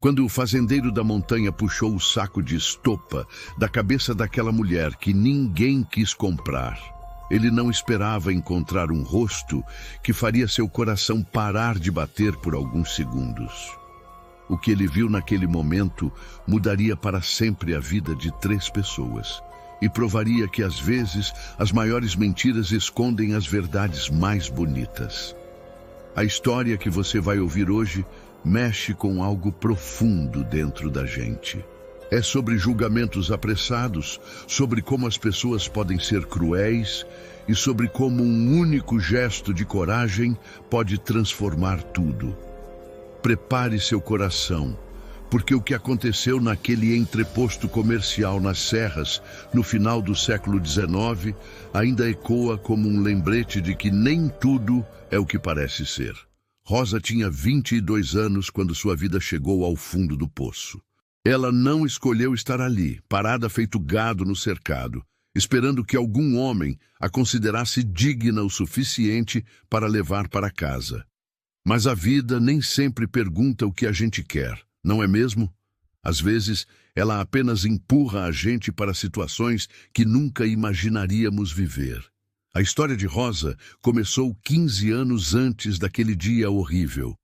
Quando o fazendeiro da montanha puxou o saco de estopa da cabeça daquela mulher que ninguém quis comprar, ele não esperava encontrar um rosto que faria seu coração parar de bater por alguns segundos. O que ele viu naquele momento mudaria para sempre a vida de 3 pessoas e provaria que, às vezes, as maiores mentiras escondem as verdades mais bonitas. A história que você vai ouvir hoje mexe com algo profundo dentro da gente. É sobre julgamentos apressados, sobre como as pessoas podem ser cruéis e sobre como um único gesto de coragem pode transformar tudo. Prepare seu coração, porque o que aconteceu naquele entreposto comercial nas Serras, no final do século XIX, ainda ecoa como um lembrete de que nem tudo é o que parece ser. Rosa tinha 22 anos quando sua vida chegou ao fundo do poço. Ela não escolheu estar ali, parada feito gado no cercado, esperando que algum homem a considerasse digna o suficiente para levar para casa. Mas a vida nem sempre pergunta o que a gente quer, não é mesmo? Às vezes, ela apenas empurra a gente para situações que nunca imaginaríamos viver. A história de Rosa começou 15 anos antes daquele dia horrível.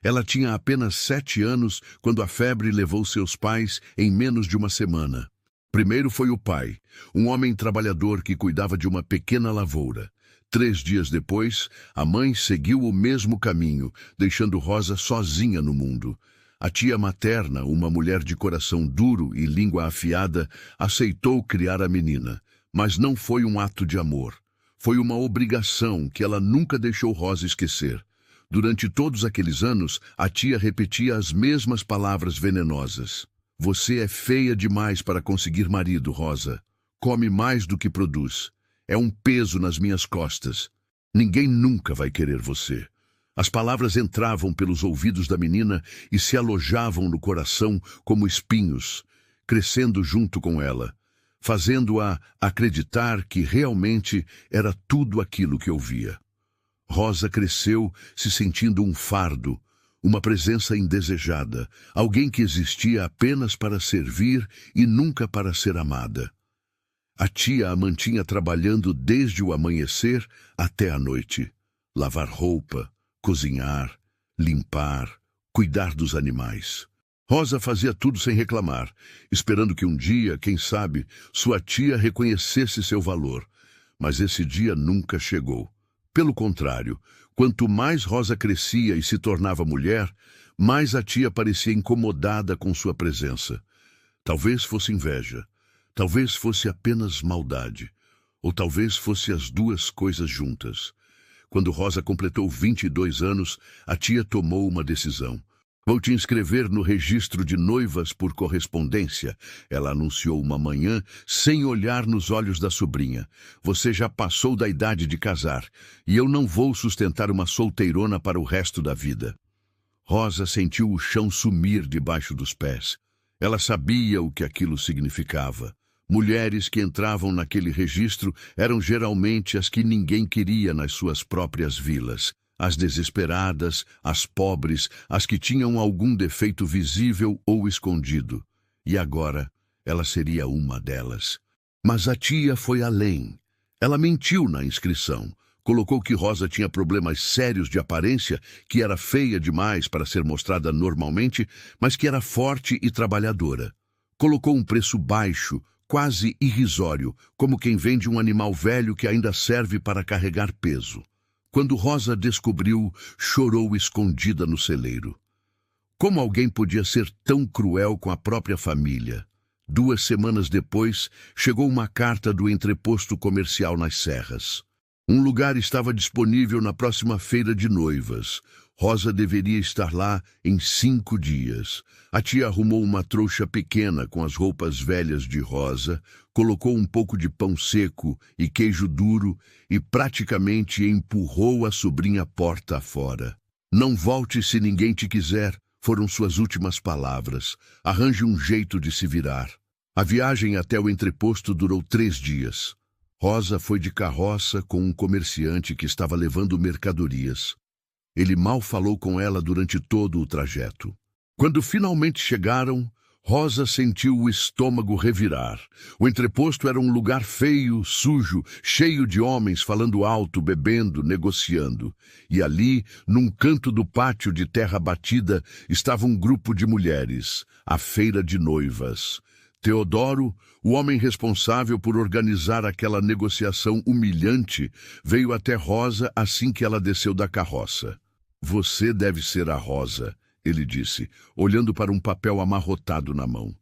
Ela tinha apenas 7 anos quando a febre levou seus pais em menos de uma semana. Primeiro foi o pai, um homem trabalhador que cuidava de uma pequena lavoura. 3 dias depois, a mãe seguiu o mesmo caminho, deixando Rosa sozinha no mundo. A tia materna, uma mulher de coração duro e língua afiada, aceitou criar a menina, mas não foi um ato de amor. Foi uma obrigação que ela nunca deixou Rosa esquecer. Durante todos aqueles anos, a tia repetia as mesmas palavras venenosas. Você é feia demais para conseguir marido, Rosa. Come mais do que produz. É um peso nas minhas costas. Ninguém nunca vai querer você. As palavras entravam pelos ouvidos da menina e se alojavam no coração como espinhos, crescendo junto com ela, fazendo-a acreditar que realmente era tudo aquilo que ouvia. Rosa cresceu se sentindo um fardo, uma presença indesejada, alguém que existia apenas para servir e nunca para ser amada. A tia a mantinha trabalhando desde o amanhecer até a noite. Lavar roupa, cozinhar, limpar, cuidar dos animais. Rosa fazia tudo sem reclamar, esperando que um dia, quem sabe, sua tia reconhecesse seu valor. Mas esse dia nunca chegou. Pelo contrário, quanto mais Rosa crescia e se tornava mulher, mais a tia parecia incomodada com sua presença. Talvez fosse inveja, talvez fosse apenas maldade, ou talvez fosse as duas coisas juntas. Quando Rosa completou 22 anos, a tia tomou uma decisão. Vou te inscrever no registro de noivas por correspondência, ela anunciou uma manhã, sem olhar nos olhos da sobrinha. Você já passou da idade de casar, e eu não vou sustentar uma solteirona para o resto da vida. Rosa sentiu o chão sumir debaixo dos pés. Ela sabia o que aquilo significava. Mulheres que entravam naquele registro eram geralmente as que ninguém queria nas suas próprias vilas. As desesperadas, as pobres, as que tinham algum defeito visível ou escondido. E agora, ela seria uma delas. Mas a tia foi além. Ela mentiu na inscrição. Colocou que Rosa tinha problemas sérios de aparência, que era feia demais para ser mostrada normalmente, mas que era forte e trabalhadora. Colocou um preço baixo, quase irrisório, como quem vende um animal velho que ainda serve para carregar peso. Quando Rosa descobriu, chorou escondida no celeiro. Como alguém podia ser tão cruel com a própria família? 2 semanas depois, chegou uma carta do entreposto comercial nas Serras. Um lugar estava disponível na próxima feira de noivas. Rosa deveria estar lá em 5 dias. A tia arrumou uma trouxa pequena com as roupas velhas de Rosa, colocou um pouco de pão seco e queijo duro e praticamente empurrou a sobrinha porta afora. Não volte se ninguém te quiser, foram suas últimas palavras. Arranje um jeito de se virar. A viagem até o entreposto durou 3 dias. Rosa foi de carroça com um comerciante que estava levando mercadorias. Ele mal falou com ela durante todo o trajeto. Quando finalmente chegaram, Rosa sentiu o estômago revirar. O entreposto era um lugar feio, sujo, cheio de homens falando alto, bebendo, negociando. E ali, num canto do pátio de terra batida, estava um grupo de mulheres, a feira de noivas. Teodoro, o homem responsável por organizar aquela negociação humilhante, veio até Rosa assim que ela desceu da carroça. "Você deve ser a Rosa", ele disse, olhando para um papel amarrotado na mão.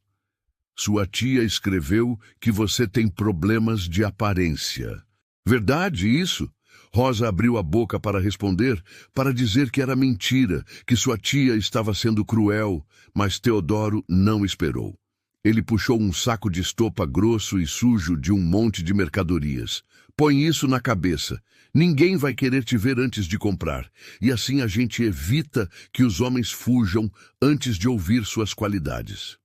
"Sua tia escreveu que você tem problemas de aparência." "Verdade isso?" Rosa abriu a boca para responder, para dizer que era mentira, que sua tia estava sendo cruel, mas Teodoro não esperou. Ele puxou um saco de estopa grosso e sujo de um monte de mercadorias. "Põe isso na cabeça. Ninguém vai querer te ver antes de comprar. E assim a gente evita que os homens fujam antes de ouvir suas qualidades.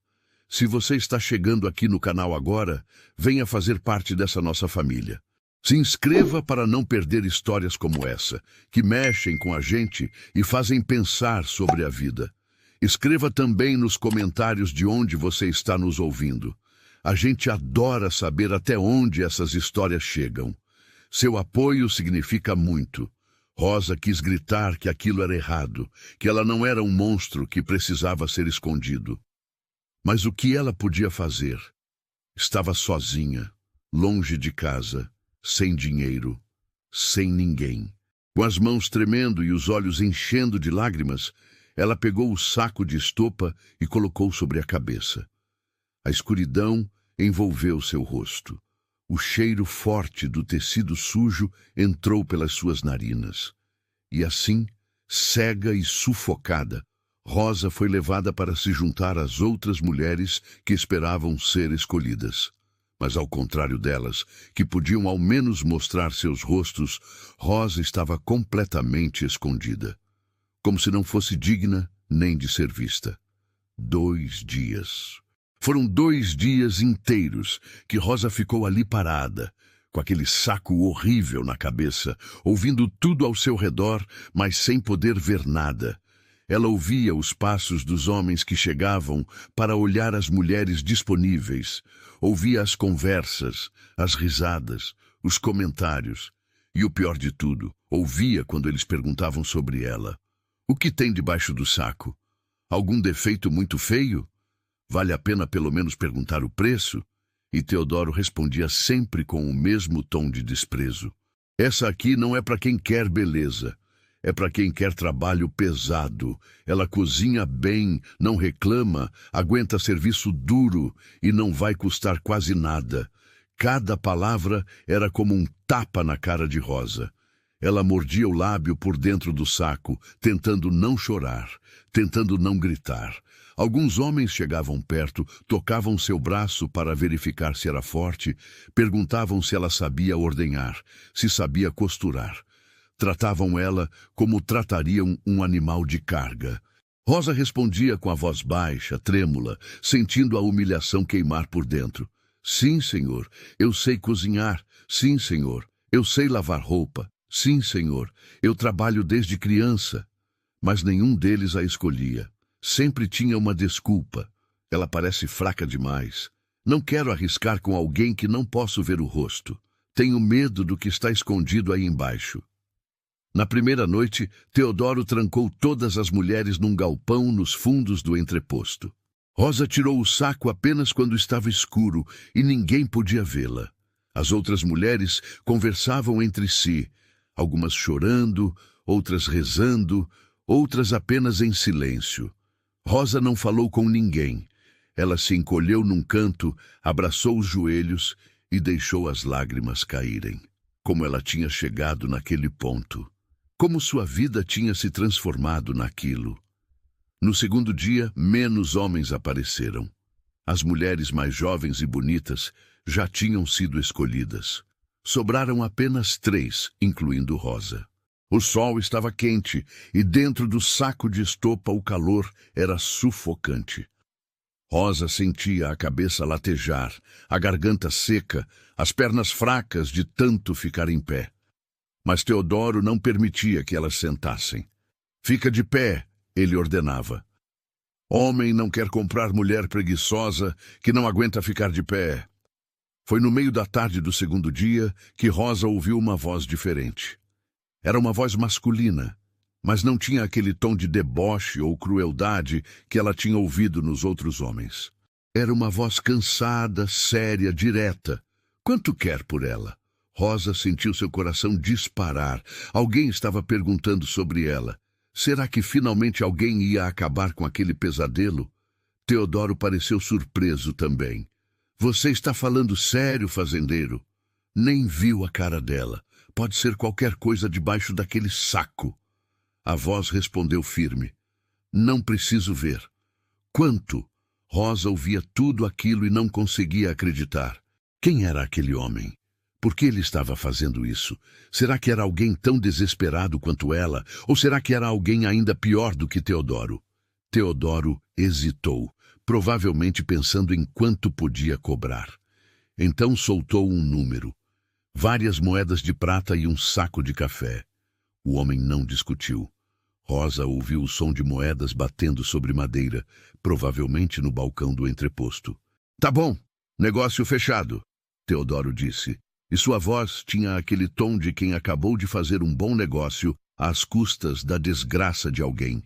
Se você está chegando aqui no canal agora, venha fazer parte dessa nossa família. Se inscreva para não perder histórias como essa, que mexem com a gente e fazem pensar sobre a vida. Escreva também nos comentários de onde você está nos ouvindo. A gente adora saber até onde essas histórias chegam. Seu apoio significa muito." Rosa quis gritar que aquilo era errado, que ela não era um monstro que precisava ser escondido. Mas o que ela podia fazer? Estava sozinha, longe de casa, sem dinheiro, sem ninguém. Com as mãos tremendo e os olhos enchendo de lágrimas, ela pegou o saco de estopa e colocou sobre a cabeça. A escuridão envolveu seu rosto. O cheiro forte do tecido sujo entrou pelas suas narinas. E assim, cega e sufocada, Rosa foi levada para se juntar às outras mulheres que esperavam ser escolhidas. Mas ao contrário delas, que podiam ao menos mostrar seus rostos, Rosa estava completamente escondida, como se não fosse digna nem de ser vista. 2 dias. Foram 2 dias inteiros que Rosa ficou ali parada, com aquele saco horrível na cabeça, ouvindo tudo ao seu redor, mas sem poder ver nada. Ela ouvia os passos dos homens que chegavam para olhar as mulheres disponíveis, ouvia as conversas, as risadas, os comentários, e o pior de tudo, ouvia quando eles perguntavam sobre ela. "O que tem debaixo do saco? Algum defeito muito feio? Vale a pena pelo menos perguntar o preço?" E Teodoro respondia sempre com o mesmo tom de desprezo. "Essa aqui não é para quem quer beleza. É para quem quer trabalho pesado. Ela cozinha bem, não reclama, aguenta serviço duro e não vai custar quase nada." Cada palavra era como um tapa na cara de Rosa. Ela mordia o lábio por dentro do saco, tentando não chorar, tentando não gritar. Alguns homens chegavam perto, tocavam seu braço para verificar se era forte, perguntavam se ela sabia ordenhar, se sabia costurar. Tratavam ela como tratariam um animal de carga. Rosa respondia com a voz baixa, trêmula, sentindo a humilhação queimar por dentro. "Sim, senhor, eu sei cozinhar. Sim, senhor, eu sei lavar roupa. Sim, senhor, eu trabalho desde criança." Mas nenhum deles a escolhia. Sempre tinha uma desculpa. "Ela parece fraca demais. Não quero arriscar com alguém que não posso ver o rosto. Tenho medo do que está escondido aí embaixo." Na primeira noite, Teodoro trancou todas as mulheres num galpão nos fundos do entreposto. Rosa tirou o saco apenas quando estava escuro e ninguém podia vê-la. As outras mulheres conversavam entre si, algumas chorando, outras rezando, outras apenas em silêncio. Rosa não falou com ninguém. Ela se encolheu num canto, abraçou os joelhos e deixou as lágrimas caírem. Como ela tinha chegado naquele ponto. Como sua vida tinha se transformado naquilo. No segundo dia, menos homens apareceram. As mulheres mais jovens e bonitas já tinham sido escolhidas. Sobraram apenas 3, incluindo Rosa. O sol estava quente e dentro do saco de estopa o calor era sufocante. Rosa sentia a cabeça latejar, a garganta seca, as pernas fracas de tanto ficar em pé. Mas Teodoro não permitia que elas sentassem. "Fica de pé", ele ordenava. Homem não quer comprar mulher preguiçosa que não aguenta ficar de pé. Foi no meio da tarde do segundo dia que Rosa ouviu uma voz diferente. Era uma voz masculina, mas não tinha aquele tom de deboche ou crueldade que ela tinha ouvido nos outros homens. Era uma voz cansada, séria, direta. Quanto quer por ela? Rosa sentiu seu coração disparar. Alguém estava perguntando sobre ela. Será que finalmente alguém ia acabar com aquele pesadelo? Teodoro pareceu surpreso também. Você está falando sério, fazendeiro? Nem viu a cara dela. Pode ser qualquer coisa debaixo daquele saco. A voz respondeu firme. Não preciso ver. Quanto? Rosa ouvia tudo aquilo e não conseguia acreditar. Quem era aquele homem? Por que ele estava fazendo isso? Será que era alguém tão desesperado quanto ela? Ou será que era alguém ainda pior do que Teodoro? Teodoro hesitou, provavelmente pensando em quanto podia cobrar. Então soltou um número. Várias moedas de prata e um saco de café. O homem não discutiu. Rosa ouviu o som de moedas batendo sobre madeira, provavelmente no balcão do entreposto. Tá bom, negócio fechado, Teodoro disse. E sua voz tinha aquele tom de quem acabou de fazer um bom negócio às custas da desgraça de alguém.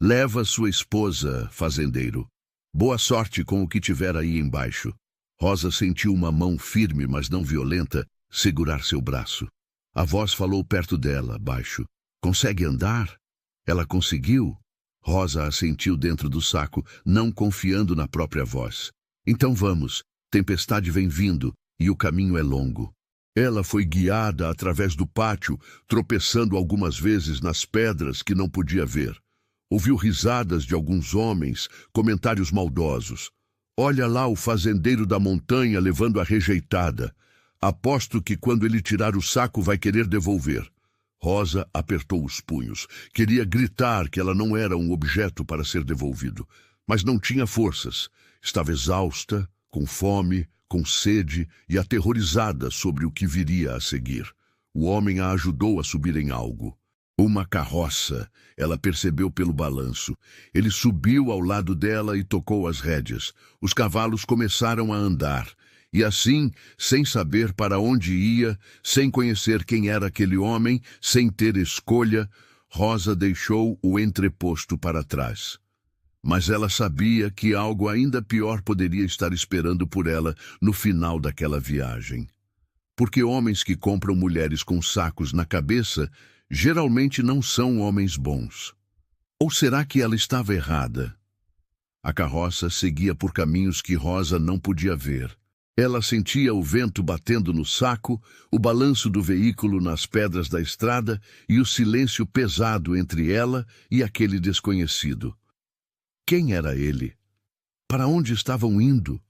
Leva sua esposa, fazendeiro. Boa sorte com o que tiver aí embaixo. Rosa sentiu uma mão firme, mas não violenta, segurar seu braço. A voz falou perto dela, baixo. Consegue andar? Ela conseguiu? Rosa assentiu dentro do saco, não confiando na própria voz. Então vamos. Tempestade vem vindo. E o caminho é longo. Ela foi guiada através do pátio, tropeçando algumas vezes nas pedras que não podia ver. Ouviu risadas de alguns homens, comentários maldosos. Olha lá o fazendeiro da montanha levando a rejeitada. Aposto que quando ele tirar o saco vai querer devolver. Rosa apertou os punhos. Queria gritar que ela não era um objeto para ser devolvido, mas não tinha forças. Estava exausta, com fome, com sede e aterrorizada sobre o que viria a seguir. O homem a ajudou a subir em algo. Uma carroça, ela percebeu pelo balanço. Ele subiu ao lado dela e tocou as rédeas. Os cavalos começaram a andar. E assim, sem saber para onde ia, sem conhecer quem era aquele homem, sem ter escolha, Rosa deixou o entreposto para trás. Mas ela sabia que algo ainda pior poderia estar esperando por ela no final daquela viagem. Porque homens que compram mulheres com sacos na cabeça geralmente não são homens bons. Ou será que ela estava errada? A carroça seguia por caminhos que Rosa não podia ver. Ela sentia o vento batendo no saco, o balanço do veículo nas pedras da estrada e o silêncio pesado entre ela e aquele desconhecido. Quem era ele? Para onde estavam indo?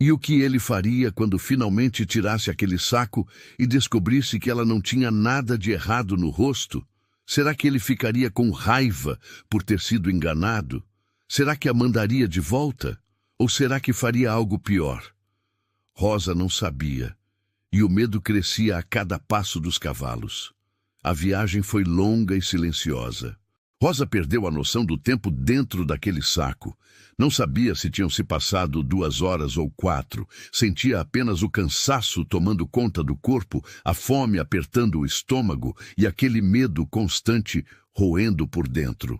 E o que ele faria quando finalmente tirasse aquele saco e descobrisse que ela não tinha nada de errado no rosto? Será que ele ficaria com raiva por ter sido enganado? Será que a mandaria de volta? Ou será que faria algo pior? Rosa não sabia, e o medo crescia a cada passo dos cavalos. A viagem foi longa e silenciosa. Rosa perdeu a noção do tempo dentro daquele saco. Não sabia se tinham se passado 2 horas ou 4. Sentia apenas o cansaço tomando conta do corpo, a fome apertando o estômago e aquele medo constante roendo por dentro.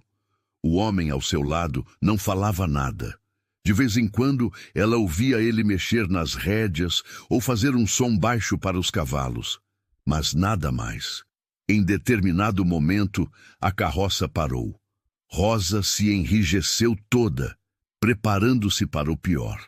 O homem ao seu lado não falava nada. De vez em quando, ela ouvia ele mexer nas rédeas ou fazer um som baixo para os cavalos. Mas nada mais. Em determinado momento, a carroça parou. Rosa se enrijeceu toda, preparando-se para o pior.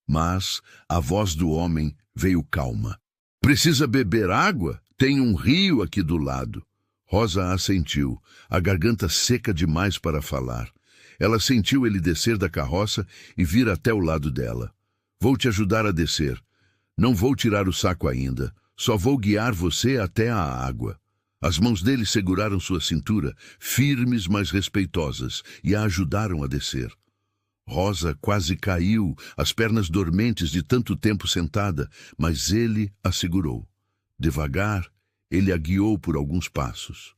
Mas a voz do homem veio calma. Precisa beber água? Tem um rio aqui do lado. Rosa assentiu, a garganta seca demais para falar. Ela sentiu ele descer da carroça e vir até o lado dela. Vou te ajudar a descer. Não vou tirar o saco ainda. Só vou guiar você até a água. As mãos dele seguraram sua cintura, firmes mas respeitosas, e a ajudaram a descer. Rosa quase caiu, as pernas dormentes de tanto tempo sentada, mas ele a segurou. Devagar, ele a guiou por alguns passos.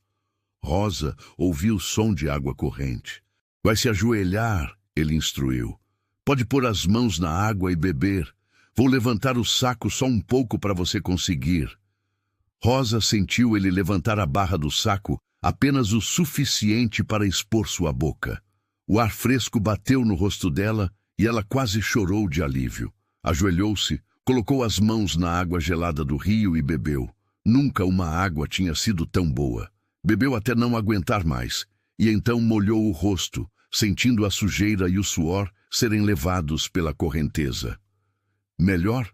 Rosa ouviu o som de água corrente. Vai se ajoelhar, ele instruiu. Pode pôr as mãos na água e beber. Vou levantar o saco só um pouco para você conseguir. Rosa sentiu ele levantar a barra do saco apenas o suficiente para expor sua boca. O ar fresco bateu no rosto dela e ela quase chorou de alívio. Ajoelhou-se, colocou as mãos na água gelada do rio e bebeu. Nunca uma água tinha sido tão boa. Bebeu até não aguentar mais, e então molhou o rosto, sentindo a sujeira e o suor serem levados pela correnteza. Melhor?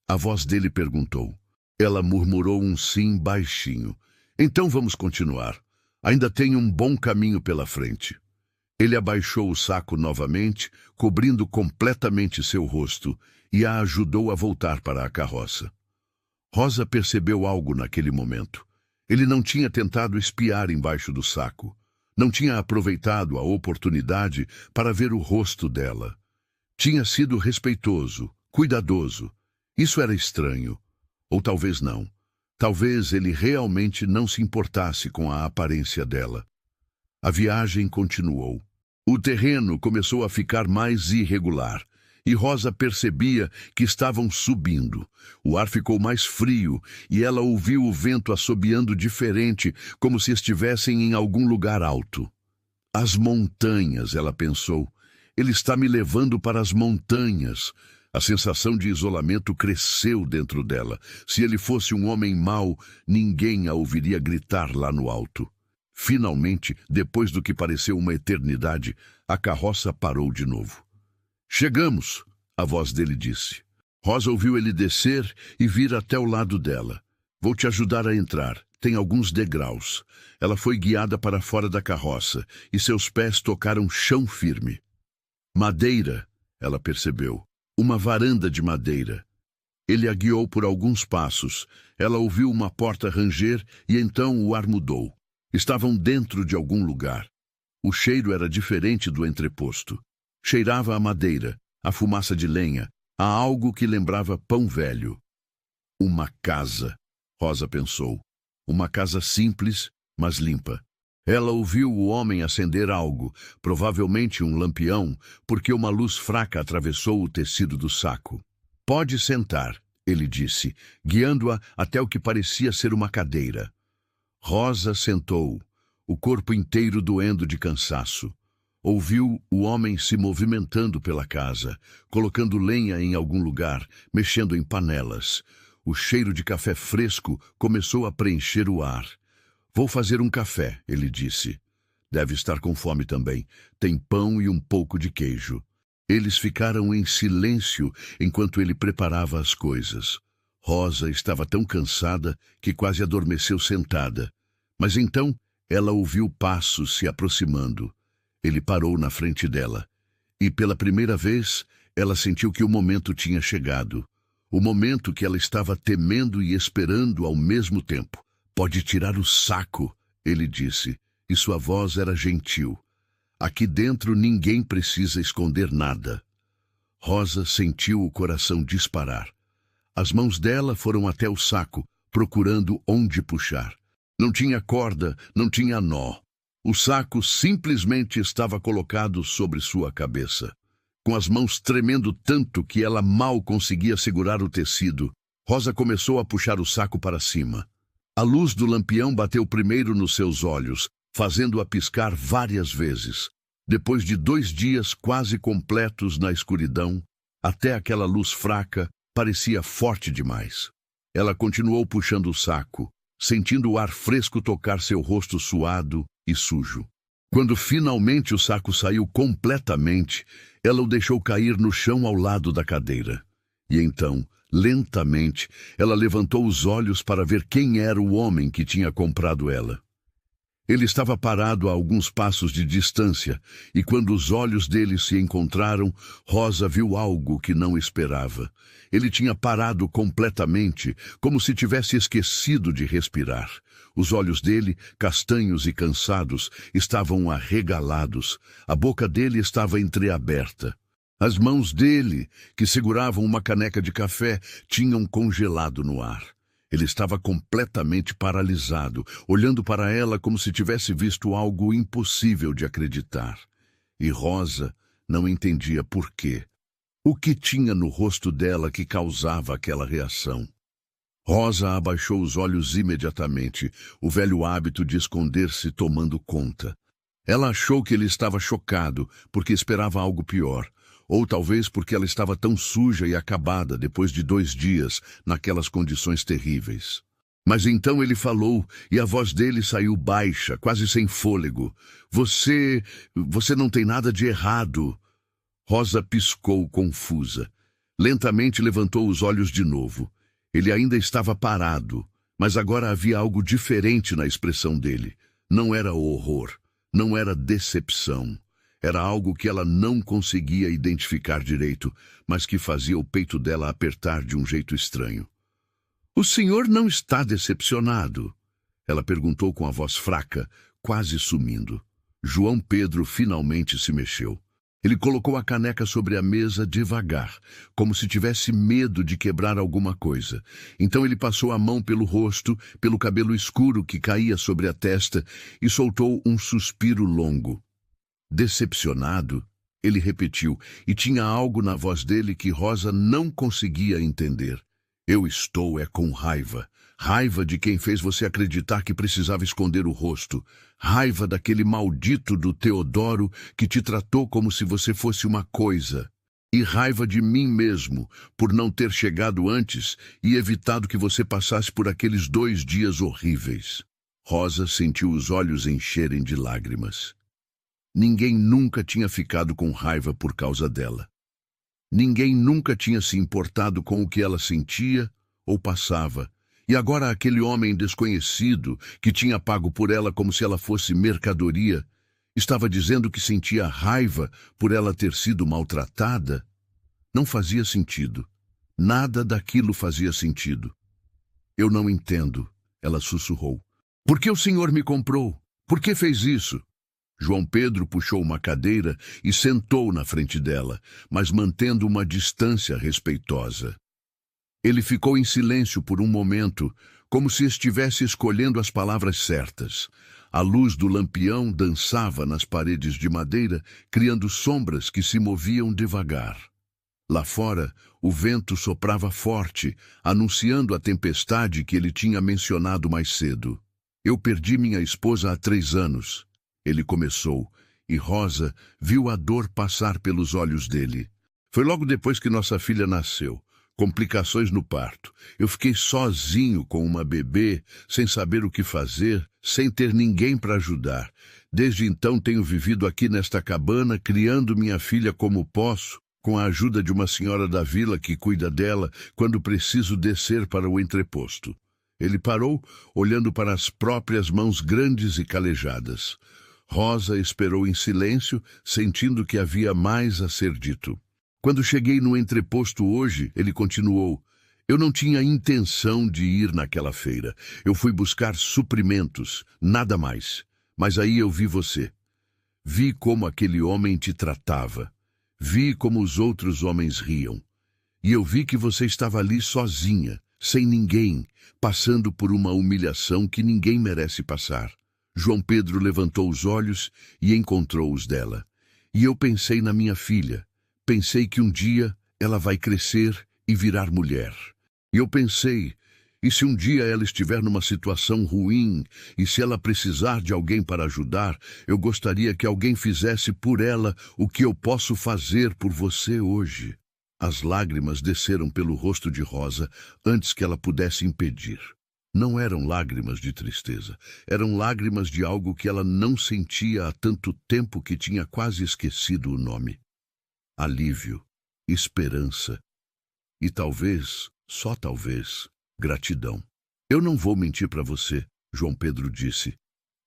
A voz dele perguntou. Ela murmurou um sim baixinho. Então vamos continuar. Ainda tem um bom caminho pela frente. Ele abaixou o saco novamente, cobrindo completamente seu rosto, e a ajudou a voltar para a carroça. Rosa percebeu algo naquele momento. Ele não tinha tentado espiar embaixo do saco. Não tinha aproveitado a oportunidade para ver o rosto dela. Tinha sido respeitoso, cuidadoso. Isso era estranho. Ou talvez não. Talvez ele realmente não se importasse com a aparência dela. A viagem continuou. O terreno começou a ficar mais irregular, e Rosa percebia que estavam subindo. O ar ficou mais frio, e ela ouviu o vento assobiando diferente, como se estivessem em algum lugar alto. As montanhas, ela pensou. Ele está me levando para as montanhas. A sensação de isolamento cresceu dentro dela. Se ele fosse um homem mau, ninguém a ouviria gritar lá no alto. Finalmente, depois do que pareceu uma eternidade, a carroça parou de novo. Chegamos, a voz dele disse. Rosa ouviu ele descer e vir até o lado dela. Vou te ajudar a entrar. Tem alguns degraus. Ela foi guiada para fora da carroça e seus pés tocaram chão firme. Madeira, ela percebeu. Uma varanda de madeira. Ele a guiou por alguns passos. Ela ouviu uma porta ranger e então o ar mudou. Estavam dentro de algum lugar. O cheiro era diferente do entreposto. Cheirava a madeira, a fumaça de lenha, a algo que lembrava pão velho. Uma casa, Rosa pensou. Uma casa simples, mas limpa. Ela ouviu o homem acender algo, provavelmente um lampião, porque uma luz fraca atravessou o tecido do saco. Pode sentar, ele disse, guiando-a até o que parecia ser uma cadeira. Rosa sentou, o corpo inteiro doendo de cansaço. Ouviu o homem se movimentando pela casa, colocando lenha em algum lugar, mexendo em panelas. O cheiro de café fresco começou a preencher o ar. Vou fazer um café, ele disse. Deve estar com fome também. Tem pão e um pouco de queijo. Eles ficaram em silêncio enquanto ele preparava as coisas. Rosa estava tão cansada que quase adormeceu sentada. Mas então ela ouviu passos se aproximando. Ele parou na frente dela. E pela primeira vez, ela sentiu que o momento tinha chegado. O momento que ela estava temendo e esperando ao mesmo tempo. Pode tirar o saco, ele disse, e sua voz era gentil. Aqui dentro ninguém precisa esconder nada. Rosa sentiu o coração disparar. As mãos dela foram até o saco, procurando onde puxar. Não tinha corda, não tinha nó. O saco simplesmente estava colocado sobre sua cabeça. Com as mãos tremendo tanto que ela mal conseguia segurar o tecido, Rosa começou a puxar o saco para cima. A luz do lampião bateu primeiro nos seus olhos, fazendo-a piscar várias vezes. Depois de 2 dias quase completos na escuridão, até aquela luz fraca parecia forte demais. Ela continuou puxando o saco, sentindo o ar fresco tocar seu rosto suado e sujo. Quando finalmente o saco saiu completamente, ela o deixou cair no chão ao lado da cadeira. E então, lentamente, ela levantou os olhos para ver quem era o homem que tinha comprado ela. Ele estava parado a alguns passos de distância, e quando os olhos dele se encontraram, Rosa viu algo que não esperava. Ele tinha parado completamente, como se tivesse esquecido de respirar. Os olhos dele, castanhos e cansados, estavam arregalados. A boca dele estava entreaberta. As mãos dele, que seguravam uma caneca de café, tinham congelado no ar. Ele estava completamente paralisado, olhando para ela como se tivesse visto algo impossível de acreditar. e Rosa não entendia por quê. O que tinha no rosto dela que causava aquela reação? Rosa abaixou os olhos imediatamente, o velho hábito de esconder-se tomando conta. Ela achou que ele estava chocado, porque esperava algo pior, ou talvez porque ela estava tão suja e acabada depois de 2 dias, naquelas condições terríveis. Mas então ele falou, e a voz dele saiu baixa, quase sem fôlego. Você não tem nada de errado. Rosa piscou, confusa. Lentamente levantou os olhos de novo. Ele ainda estava parado, mas agora havia algo diferente na expressão dele. Não era horror, não era decepção. Era algo que ela não conseguia identificar direito, mas que fazia o peito dela apertar de um jeito estranho. "O senhor não está decepcionado?" Ela perguntou com a voz fraca, quase sumindo. João Pedro finalmente se mexeu. Ele colocou a caneca sobre a mesa devagar, como se tivesse medo de quebrar alguma coisa. Então ele passou a mão pelo rosto, pelo cabelo escuro que caía sobre a testa e soltou um suspiro longo. Decepcionado, ele repetiu, e tinha algo na voz dele que Rosa não conseguia entender. "Eu estou com raiva. Raiva de quem fez você acreditar que precisava esconder o rosto. Raiva daquele maldito do Teodoro que te tratou como se você fosse uma coisa. E raiva de mim mesmo, por não ter chegado antes e evitado que você passasse por aqueles 2 dias horríveis." Rosa sentiu os olhos encherem de lágrimas. Ninguém nunca tinha ficado com raiva por causa dela. Ninguém nunca tinha se importado com o que ela sentia ou passava. E agora aquele homem desconhecido, que tinha pago por ela como se ela fosse mercadoria, estava dizendo que sentia raiva por ela ter sido maltratada? Não fazia sentido. Nada daquilo fazia sentido. "Eu não entendo", ela sussurrou. "Por que o senhor me comprou? Por que fez isso?" João Pedro puxou uma cadeira e sentou na frente dela, mas mantendo uma distância respeitosa. Ele ficou em silêncio por um momento, como se estivesse escolhendo as palavras certas. A luz do lampião dançava nas paredes de madeira, criando sombras que se moviam devagar. Lá fora, o vento soprava forte, anunciando a tempestade que ele tinha mencionado mais cedo. "Eu perdi minha esposa há 3 anos. Ele começou, e Rosa viu a dor passar pelos olhos dele. "Foi logo depois que nossa filha nasceu. Complicações no parto. Eu fiquei sozinho com uma bebê, sem saber o que fazer, sem ter ninguém para ajudar. Desde então tenho vivido aqui nesta cabana, criando minha filha como posso, com a ajuda de uma senhora da vila que cuida dela quando preciso descer para o entreposto." Ele parou, olhando para as próprias mãos grandes e calejadas. Rosa esperou em silêncio, sentindo que havia mais a ser dito. "Quando cheguei no entreposto hoje", ele continuou, "eu não tinha intenção de ir naquela feira. Eu fui buscar suprimentos, nada mais. Mas aí eu vi você. Vi como aquele homem te tratava. Vi como os outros homens riam. E eu vi que você estava ali sozinha, sem ninguém, passando por uma humilhação que ninguém merece passar." João Pedro levantou os olhos e encontrou os dela. "E eu pensei na minha filha. Pensei que um dia ela vai crescer e virar mulher. E eu pensei, e se um dia ela estiver numa situação ruim, e se ela precisar de alguém para ajudar, eu gostaria que alguém fizesse por ela o que eu posso fazer por você hoje." As lágrimas desceram pelo rosto de Rosa antes que ela pudesse impedir. Não eram lágrimas de tristeza, eram lágrimas de algo que ela não sentia há tanto tempo que tinha quase esquecido o nome. Alívio, esperança e talvez, só talvez, gratidão. "Eu não vou mentir para você", João Pedro disse,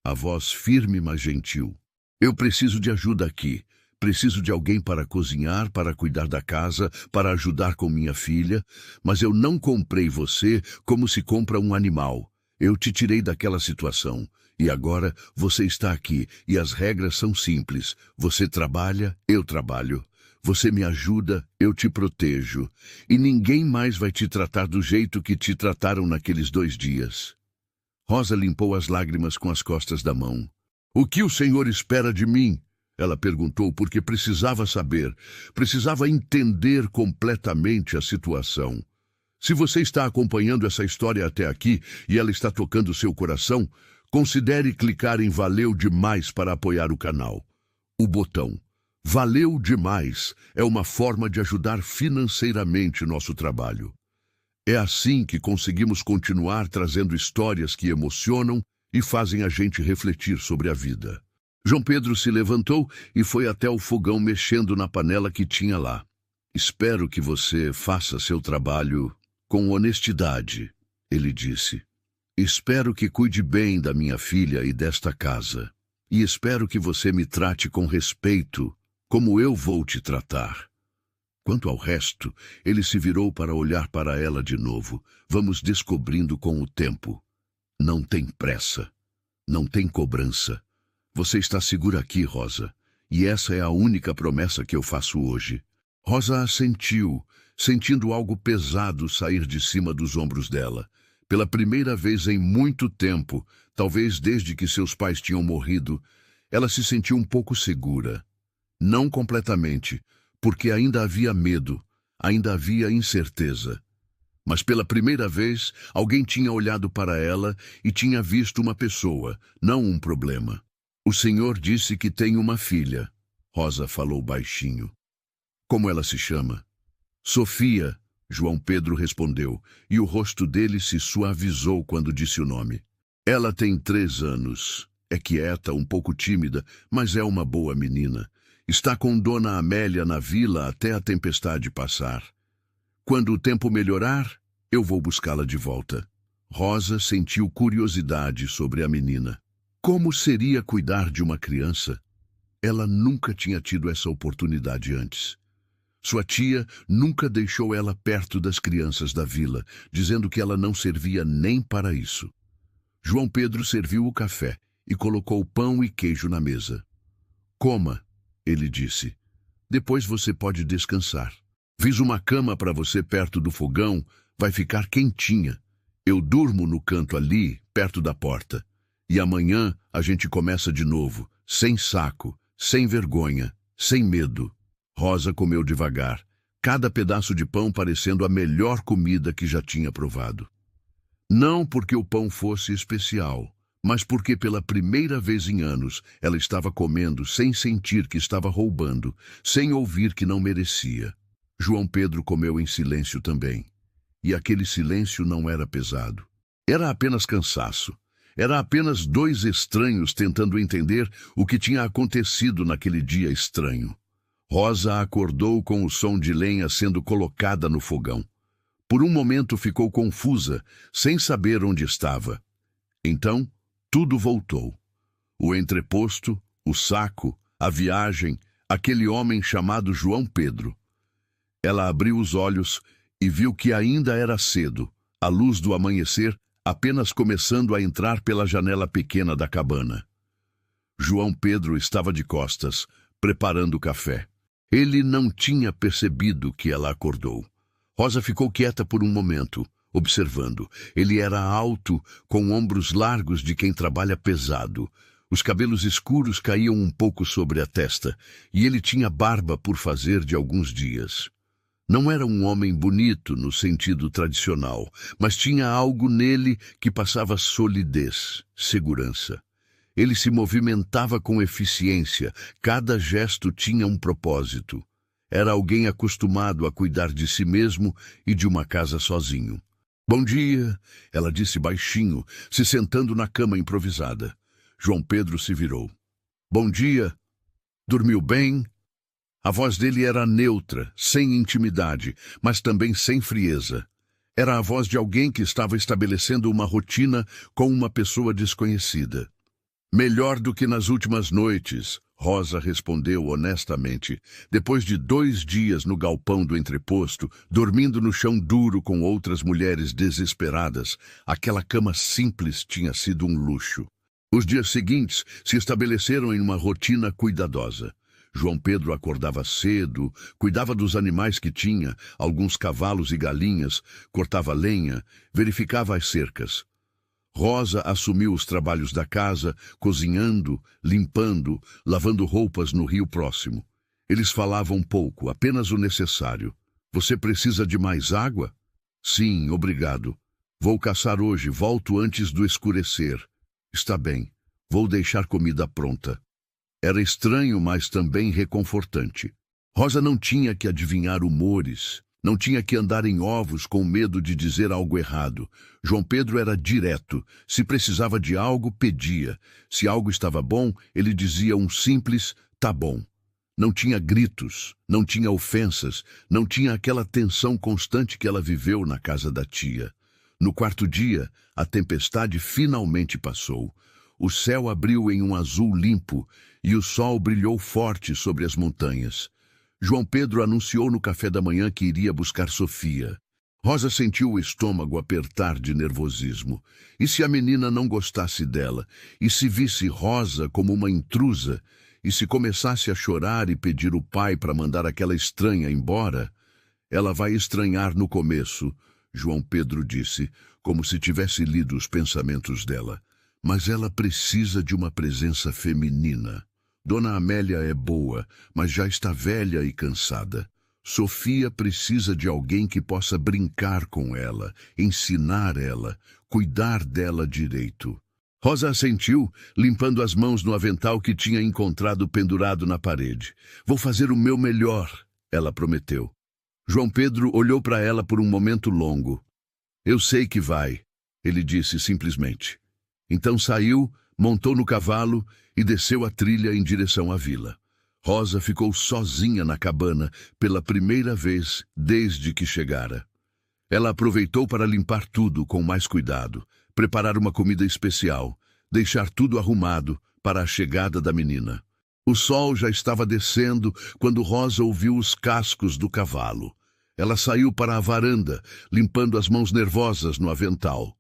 a voz firme mas gentil. "Eu preciso de ajuda aqui. Preciso de alguém para cozinhar, para cuidar da casa, para ajudar com minha filha, mas eu não comprei você como se compra um animal. Eu te tirei daquela situação, e agora você está aqui, e as regras são simples. Você trabalha, eu trabalho. Você me ajuda, eu te protejo. E ninguém mais vai te tratar do jeito que te trataram naqueles 2 dias. Rosa limpou as lágrimas com as costas da mão. "O que o senhor espera de mim?" Ela perguntou porque precisava saber, precisava entender completamente a situação. Se você está acompanhando essa história até aqui e ela está tocando seu coração, considere clicar em Valeu Demais para apoiar o canal. O botão Valeu Demais é uma forma de ajudar financeiramente nosso trabalho. É assim que conseguimos continuar trazendo histórias que emocionam e fazem a gente refletir sobre a vida. João Pedro se levantou e foi até o fogão mexendo na panela que tinha lá. Espero que você faça seu trabalho com honestidade, ele disse. Espero que cuide bem da minha filha e desta casa. E espero que você me trate com respeito, como eu vou te tratar. Quanto ao resto, ele se virou para olhar para ela de novo. Vamos descobrindo com o tempo. Não tem pressa. Não tem cobrança. Você está segura aqui, Rosa, e essa é a única promessa que eu faço hoje. Rosa assentiu, sentindo algo pesado sair de cima dos ombros dela. Pela primeira vez em muito tempo, talvez desde que seus pais tinham morrido, ela se sentiu um pouco segura. Não completamente, porque ainda havia medo, ainda havia incerteza. Mas pela primeira vez, alguém tinha olhado para ela e tinha visto uma pessoa, não um problema. O Senhor disse que tem uma filha, Rosa falou baixinho. Como ela se chama? Sofia, João Pedro respondeu, e o rosto dele se suavizou quando disse o nome. Ela tem 3 anos, é quieta, um pouco tímida, mas é uma boa menina. Está com Dona Amélia na vila até a tempestade passar. Quando o tempo melhorar, eu vou buscá-la de volta. Rosa sentiu curiosidade sobre a menina. Como seria cuidar de uma criança? Ela nunca tinha tido essa oportunidade antes. Sua tia nunca deixou ela perto das crianças da vila, dizendo que ela não servia nem para isso. João Pedro serviu o café e colocou pão e queijo na mesa. Coma, ele disse. Depois você pode descansar. Fiz uma cama para você perto do fogão, vai ficar quentinha. Eu durmo no canto ali, perto da porta. E amanhã a gente começa de novo, sem saco, sem vergonha, sem medo. Rosa comeu devagar, cada pedaço de pão parecendo a melhor comida que já tinha provado. Não porque o pão fosse especial, mas porque pela primeira vez em anos ela estava comendo sem sentir que estava roubando, sem ouvir que não merecia. João Pedro comeu em silêncio também. E aquele silêncio não era pesado. Era apenas cansaço. Era apenas 2 estranhos tentando entender o que tinha acontecido naquele dia estranho. Rosa acordou com o som de lenha sendo colocada no fogão. Por um momento ficou confusa, sem saber onde estava. Então, tudo voltou. O entreposto, o saco, a viagem, aquele homem chamado João Pedro. Ela abriu os olhos e viu que ainda era cedo, a luz do amanhecer apenas começando a entrar pela janela pequena da cabana. João Pedro estava de costas, preparando o café. Ele não tinha percebido que ela acordou. Rosa ficou quieta por um momento, observando. Ele era alto, com ombros largos de quem trabalha pesado. Os cabelos escuros caíam um pouco sobre a testa, e ele tinha barba por fazer de alguns dias. Não era um homem bonito no sentido tradicional, mas tinha algo nele que passava solidez, segurança. Ele se movimentava com eficiência, cada gesto tinha um propósito. Era alguém acostumado a cuidar de si mesmo e de uma casa sozinho. Bom dia, ela disse baixinho, se sentando na cama improvisada. João Pedro se virou. Bom dia. Dormiu bem? A voz dele era neutra, sem intimidade, mas também sem frieza. Era a voz de alguém que estava estabelecendo uma rotina com uma pessoa desconhecida. Melhor do que nas últimas noites, Rosa respondeu honestamente. Depois de 2 dias no galpão do entreposto, dormindo no chão duro com outras mulheres desesperadas, aquela cama simples tinha sido um luxo. Os dias seguintes se estabeleceram em uma rotina cuidadosa. João Pedro acordava cedo, cuidava dos animais que tinha, alguns cavalos e galinhas, cortava lenha, verificava as cercas. Rosa assumiu os trabalhos da casa, cozinhando, limpando, lavando roupas no rio próximo. Eles falavam pouco, apenas o necessário. Você precisa de mais água? Sim, obrigado. Vou caçar hoje, volto antes do escurecer. Está bem, vou deixar comida pronta. Era estranho, mas também reconfortante. Rosa não tinha que adivinhar humores, não tinha que andar em ovos com medo de dizer algo errado. João Pedro era direto. Se precisava de algo, pedia. Se algo estava bom, ele dizia um simples "tá bom". Não tinha gritos, não tinha ofensas, não tinha aquela tensão constante que ela viveu na casa da tia. No quarto dia, a tempestade finalmente passou. O céu abriu em um azul limpo e o sol brilhou forte sobre as montanhas. João Pedro anunciou no café da manhã que iria buscar Sofia. Rosa sentiu o estômago apertar de nervosismo. E se a menina não gostasse dela? E se visse Rosa como uma intrusa? E se começasse a chorar e pedir o pai para mandar aquela estranha embora? Ela vai estranhar no começo, João Pedro disse, como se tivesse lido os pensamentos dela. Mas ela precisa de uma presença feminina. Dona Amélia é boa, mas já está velha e cansada. Sofia precisa de alguém que possa brincar com ela, ensinar ela, cuidar dela direito. Rosa assentiu, limpando as mãos no avental que tinha encontrado pendurado na parede. Vou fazer o meu melhor, ela prometeu. João Pedro olhou para ela por um momento longo. Eu sei que vai, ele disse simplesmente. Então saiu, montou no cavalo e desceu a trilha em direção à vila. Rosa ficou sozinha na cabana pela primeira vez desde que chegara. Ela aproveitou para limpar tudo com mais cuidado, preparar uma comida especial, deixar tudo arrumado para a chegada da menina. O sol já estava descendo quando Rosa ouviu os cascos do cavalo. Ela saiu para a varanda, limpando as mãos nervosas no avental.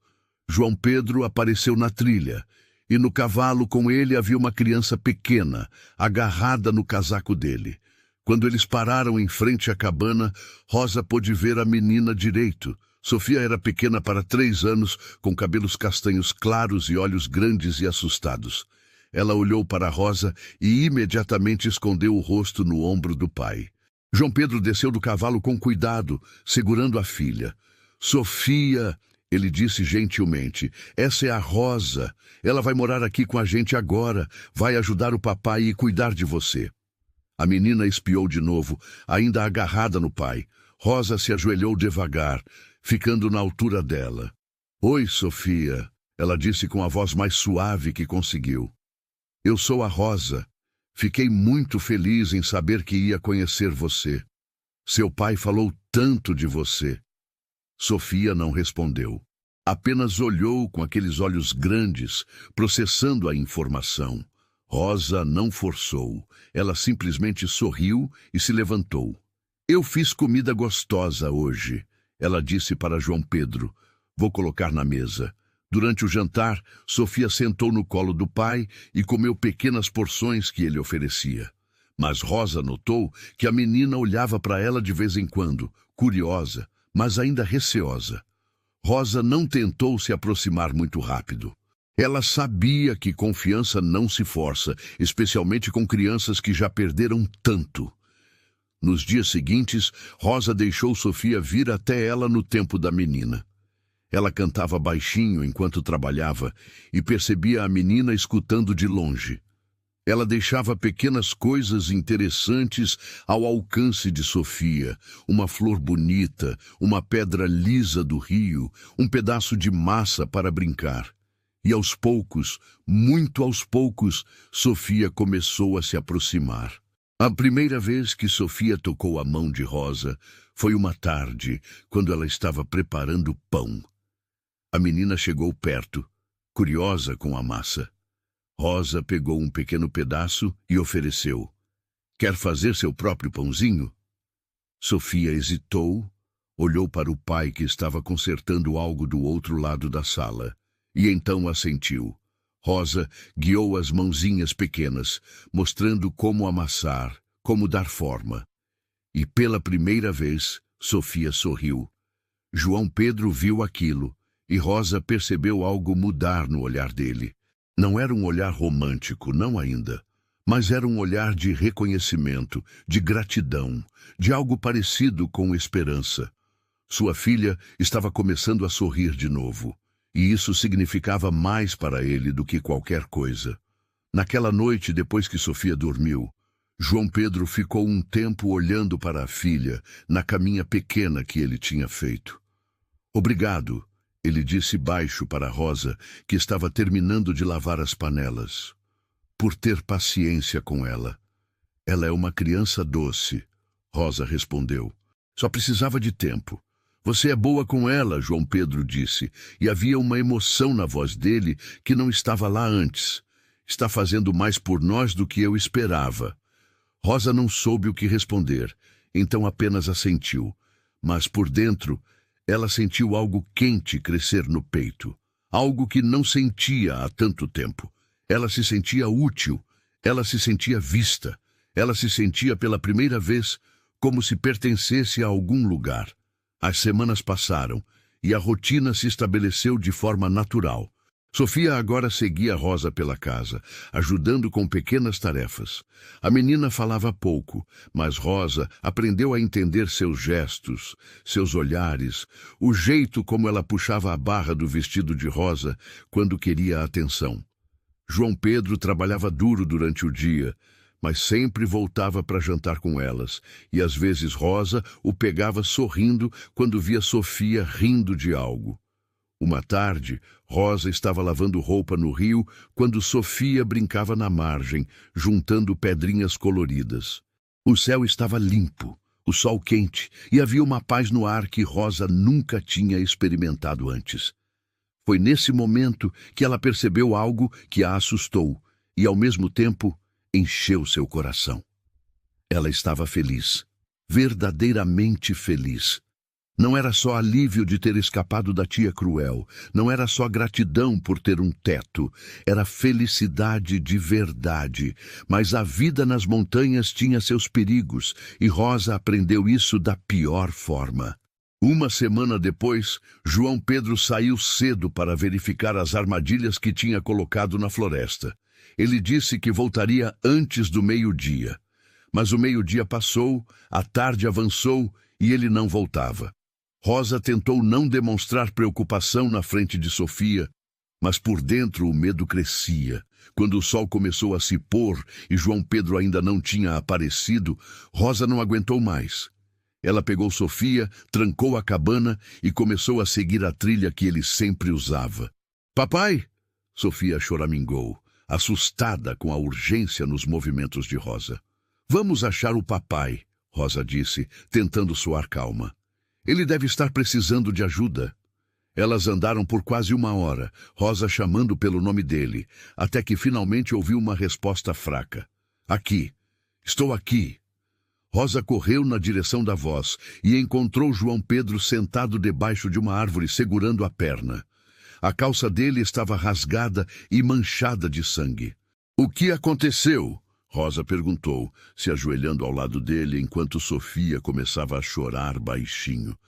João Pedro apareceu na trilha, e no cavalo com ele havia uma criança pequena, agarrada no casaco dele. Quando eles pararam em frente à cabana, Rosa pôde ver a menina direito. Sofia era pequena para 3 anos, com cabelos castanhos claros e olhos grandes e assustados. Ela olhou para Rosa e imediatamente escondeu o rosto no ombro do pai. João Pedro desceu do cavalo com cuidado, segurando a filha. Sofia, ele disse gentilmente, essa é a Rosa. Ela vai morar aqui com a gente agora, vai ajudar o papai e cuidar de você. A menina espiou de novo, ainda agarrada no pai. Rosa se ajoelhou devagar, ficando na altura dela. Oi, Sofia, ela disse com a voz mais suave que conseguiu. Eu sou a Rosa. Fiquei muito feliz em saber que ia conhecer você. Seu pai falou tanto de você. Sofia não respondeu. Apenas olhou com aqueles olhos grandes, processando a informação. Rosa não forçou. Ela simplesmente sorriu e se levantou. Eu fiz comida gostosa hoje, ela disse para João Pedro. Vou colocar na mesa. Durante o jantar, Sofia sentou no colo do pai e comeu pequenas porções que ele oferecia. Mas Rosa notou que a menina olhava para ela de vez em quando, curiosa, mas ainda receosa. Rosa não tentou se aproximar muito rápido. Ela sabia que confiança não se força, especialmente com crianças que já perderam tanto. Nos dias seguintes, Rosa deixou Sofia vir até ela no tempo da menina. Ela cantava baixinho enquanto trabalhava e percebia a menina escutando de longe. Ela deixava pequenas coisas interessantes ao alcance de Sofia, uma flor bonita, uma pedra lisa do rio, um pedaço de massa para brincar. E aos poucos, muito aos poucos, Sofia começou a se aproximar. A primeira vez que Sofia tocou a mão de Rosa foi uma tarde, quando ela estava preparando pão. A menina chegou perto, curiosa com a massa. Rosa pegou um pequeno pedaço e ofereceu. Quer fazer seu próprio pãozinho? Sofia hesitou, olhou para o pai que estava consertando algo do outro lado da sala, e então assentiu. Rosa guiou as mãozinhas pequenas, mostrando como amassar, como dar forma. E pela primeira vez, Sofia sorriu. João Pedro viu aquilo E Rosa percebeu algo mudar no olhar dele. Não era um olhar romântico, não ainda, mas era um olhar de reconhecimento, de gratidão, de algo parecido com esperança. Sua filha estava começando a sorrir de novo, e isso significava mais para ele do que qualquer coisa. Naquela noite, depois que Sofia dormiu, João Pedro ficou um tempo olhando para a filha na caminha pequena que ele tinha feito. Obrigado, ele disse baixo para Rosa, que estava terminando de lavar as panelas, por ter paciência com ela. Ela é uma criança doce, Rosa respondeu. Só precisava de tempo. Você é boa com ela, João Pedro disse, e havia uma emoção na voz dele que não estava lá antes. Está fazendo mais por nós do que eu esperava. Rosa não soube o que responder, então apenas assentiu. Mas por dentro, ela sentiu algo quente crescer no peito. Algo que não sentia há tanto tempo. Ela se sentia útil, ela se sentia vista. Ela se sentia pela primeira vez como se pertencesse a algum lugar. As semanas passaram e a rotina se estabeleceu de forma natural. Sofia agora seguia Rosa pela casa, ajudando com pequenas tarefas. A menina falava pouco, mas Rosa aprendeu a entender seus gestos, seus olhares, o jeito como ela puxava a barra do vestido de Rosa quando queria atenção. João Pedro trabalhava duro durante o dia, mas sempre voltava para jantar com elas, e às vezes Rosa o pegava sorrindo quando via Sofia rindo de algo. Uma tarde, Rosa estava lavando roupa no rio quando Sofia brincava na margem, juntando pedrinhas coloridas. O céu estava limpo, o sol quente, e havia uma paz no ar que Rosa nunca tinha experimentado antes. Foi nesse momento que ela percebeu algo que a assustou e, ao mesmo tempo, encheu seu coração. Ela estava feliz, verdadeiramente feliz. Não era só alívio de ter escapado da tia cruel, não era só gratidão por ter um teto, era felicidade de verdade. Mas a vida nas montanhas tinha seus perigos, e Rosa aprendeu isso da pior forma. Uma semana depois, João Pedro saiu cedo para verificar as armadilhas que tinha colocado na floresta. Ele disse que voltaria antes do meio-dia. Mas o meio-dia passou, a tarde avançou e ele não voltava. Rosa tentou não demonstrar preocupação na frente de Sofia, mas por dentro o medo crescia. Quando o sol começou a se pôr e João Pedro ainda não tinha aparecido, Rosa não aguentou mais. Ela pegou Sofia, trancou a cabana e começou a seguir a trilha que ele sempre usava. Papai! Sofia choramingou, assustada com a urgência nos movimentos de Rosa. Vamos achar o papai, Rosa disse, tentando soar calma. Ele deve estar precisando de ajuda. Elas andaram por quase 1 hora, Rosa chamando pelo nome dele, até que finalmente ouviu uma resposta fraca. Aqui. Estou aqui. Rosa correu na direção da voz e encontrou João Pedro sentado debaixo de uma árvore segurando a perna. A calça dele estava rasgada e manchada de sangue. O que aconteceu? Rosa perguntou, se ajoelhando ao lado dele enquanto Sofia começava a chorar baixinho.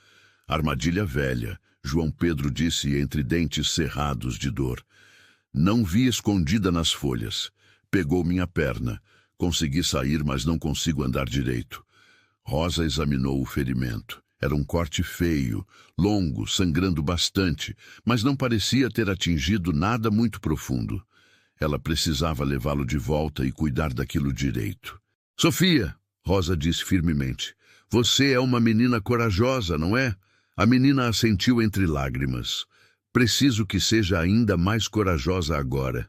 Armadilha velha, João Pedro disse entre dentes cerrados de dor. Não vi escondida nas folhas. Pegou minha perna. Consegui sair, mas não consigo andar direito. Rosa examinou o ferimento. Era um corte feio, longo, sangrando bastante, mas não parecia ter atingido nada muito profundo. Ela precisava levá-lo de volta e cuidar daquilo direito. Sofia, Rosa disse firmemente, você é uma menina corajosa, não é? A menina assentiu entre lágrimas. Preciso que seja ainda mais corajosa agora.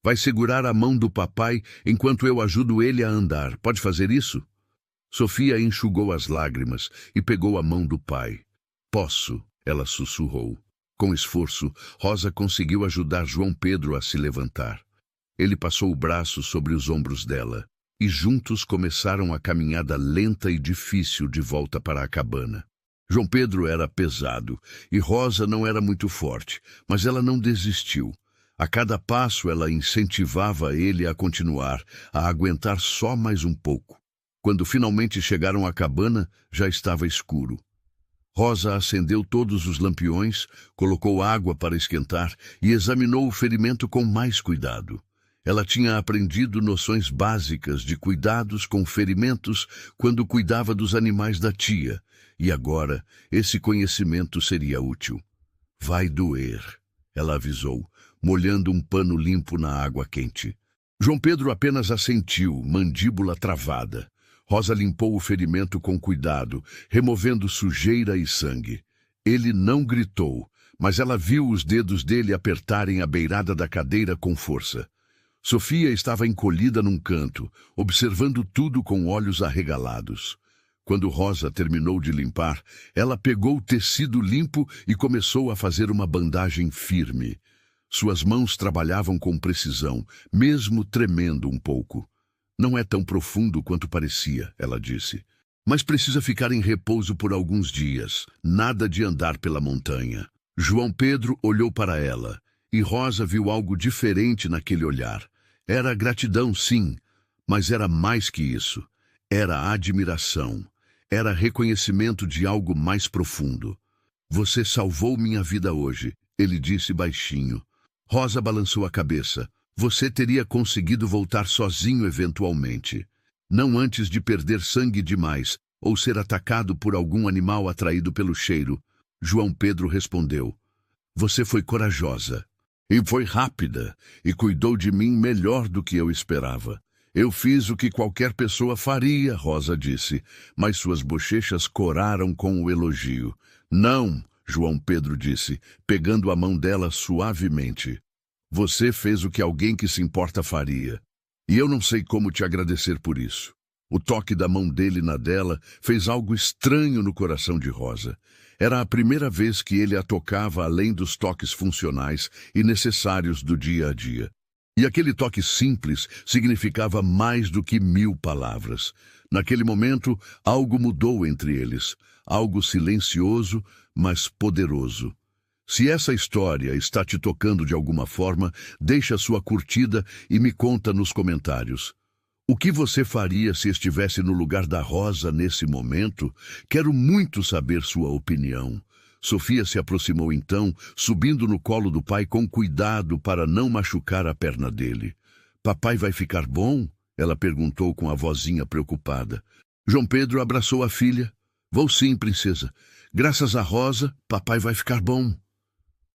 Vai segurar a mão do papai enquanto eu ajudo ele a andar. Pode fazer isso? Sofia enxugou as lágrimas e pegou a mão do pai. Posso, ela sussurrou. Com esforço, Rosa conseguiu ajudar João Pedro a se levantar. Ele passou o braço sobre os ombros dela, e juntos começaram a caminhada lenta e difícil de volta para a cabana. João Pedro era pesado, e Rosa não era muito forte, mas ela não desistiu. A cada passo ela incentivava ele a continuar, a aguentar só mais um pouco. Quando finalmente chegaram à cabana, já estava escuro. Rosa acendeu todos os lampiões, colocou água para esquentar e examinou o ferimento com mais cuidado. Ela tinha aprendido noções básicas de cuidados com ferimentos quando cuidava dos animais da tia, e agora esse conhecimento seria útil. Vai doer, ela avisou, molhando um pano limpo na água quente. João Pedro apenas assentiu, mandíbula travada. Rosa limpou o ferimento com cuidado, removendo sujeira e sangue. Ele não gritou, mas ela viu os dedos dele apertarem a beirada da cadeira com força. Sofia estava encolhida num canto, observando tudo com olhos arregalados. Quando Rosa terminou de limpar, ela pegou o tecido limpo e começou a fazer uma bandagem firme. Suas mãos trabalhavam com precisão, mesmo tremendo um pouco. Não é tão profundo quanto parecia, ela disse. Mas precisa ficar em repouso por alguns dias. Nada de andar pela montanha. João Pedro olhou para ela, e Rosa viu algo diferente naquele olhar. Era gratidão, sim, mas era mais que isso. Era admiração. Era reconhecimento de algo mais profundo. Você salvou minha vida hoje, ele disse baixinho. Rosa balançou a cabeça. Você teria conseguido voltar sozinho eventualmente. Não antes de perder sangue demais ou ser atacado por algum animal atraído pelo cheiro. João Pedro respondeu. Você foi corajosa. E foi rápida, e cuidou de mim melhor do que eu esperava. Eu fiz o que qualquer pessoa faria, Rosa disse, mas suas bochechas coraram com o elogio. Não, João Pedro disse, pegando a mão dela suavemente. Você fez o que alguém que se importa faria. E eu não sei como te agradecer por isso. O toque da mão dele na dela fez algo estranho no coração de Rosa. Era a primeira vez que ele a tocava além dos toques funcionais e necessários do dia a dia. E aquele toque simples significava mais do que 1000 palavras. Naquele momento, algo mudou entre eles. Algo silencioso, mas poderoso. Se essa história está te tocando de alguma forma, deixa sua curtida e me conta nos comentários. O que você faria se estivesse no lugar da Rosa nesse momento? Quero muito saber sua opinião. Sofia se aproximou então, subindo no colo do pai com cuidado para não machucar a perna dele. Papai vai ficar bom? Ela perguntou com a vozinha preocupada. João Pedro abraçou a filha. Vou sim, princesa. Graças a Rosa, papai vai ficar bom.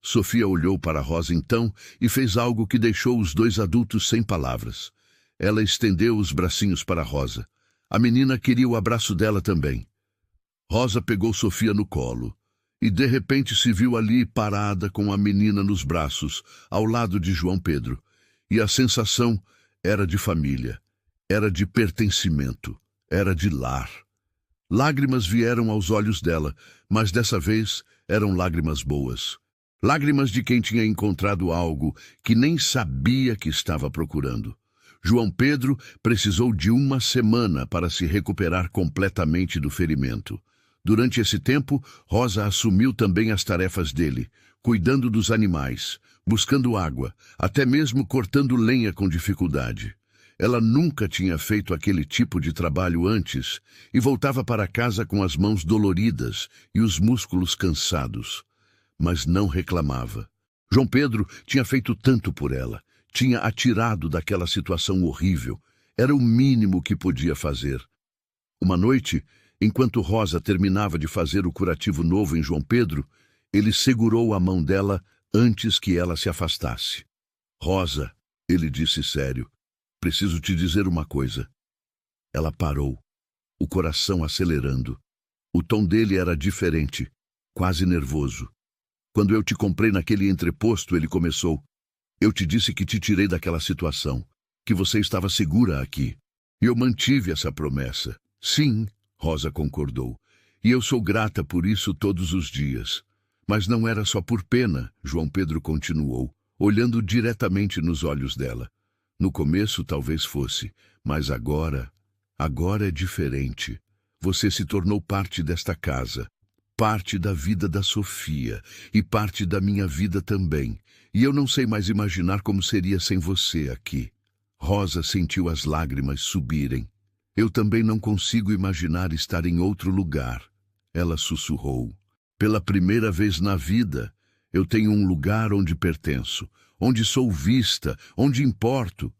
Sofia olhou para Rosa então e fez algo que deixou os dois adultos sem palavras. Ela estendeu os bracinhos para Rosa. A menina queria o abraço dela também. Rosa pegou Sofia no colo e de repente se viu ali parada com a menina nos braços, ao lado de João Pedro. E a sensação era de família, era de pertencimento, era de lar. Lágrimas vieram aos olhos dela, mas dessa vez eram lágrimas boas. Lágrimas de quem tinha encontrado algo que nem sabia que estava procurando. João Pedro precisou de 1 semana para se recuperar completamente do ferimento. Durante esse tempo, Rosa assumiu também as tarefas dele, cuidando dos animais, buscando água, até mesmo cortando lenha com dificuldade. Ela nunca tinha feito aquele tipo de trabalho antes e voltava para casa com as mãos doloridas e os músculos cansados. Mas não reclamava. João Pedro tinha feito tanto por ela. Tinha atirado daquela situação horrível. Era o mínimo que podia fazer. Uma noite, enquanto Rosa terminava de fazer o curativo novo em João Pedro, ele segurou a mão dela antes que ela se afastasse. Rosa, ele disse sério, preciso te dizer uma coisa. Ela parou, o coração acelerando. O tom dele era diferente, quase nervoso. Quando eu te comprei naquele entreposto, ele começou. Eu te disse que te tirei daquela situação, que você estava segura aqui. E eu mantive essa promessa. Sim, Rosa concordou. E eu sou grata por isso todos os dias. Mas não era só por pena, João Pedro continuou, olhando diretamente nos olhos dela. No começo talvez fosse, mas agora é diferente. Você se tornou parte desta casa, parte da vida da Sofia e parte da minha vida também. E eu não sei mais imaginar como seria sem você aqui. Rosa sentiu as lágrimas subirem. Eu também não consigo imaginar estar em outro lugar. Ela sussurrou. Pela primeira vez na vida, eu tenho um lugar onde pertenço, onde sou vista, onde importo.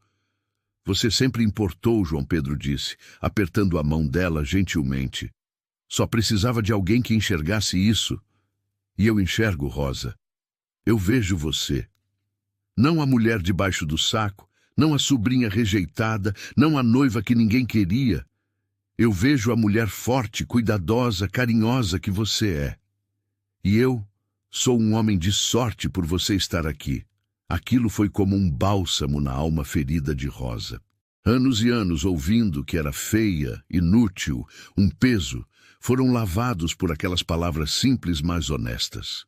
Você sempre importou, João Pedro disse, apertando a mão dela gentilmente. Só precisava de alguém que enxergasse isso. E eu enxergo, Rosa. Eu vejo você. Não a mulher debaixo do saco, não a sobrinha rejeitada, não a noiva que ninguém queria. Eu vejo a mulher forte, cuidadosa, carinhosa que você é. E eu sou um homem de sorte por você estar aqui. Aquilo foi como um bálsamo na alma ferida de Rosa. Anos e anos ouvindo que era feia, inútil, um peso, foram lavados por aquelas palavras simples, mas honestas.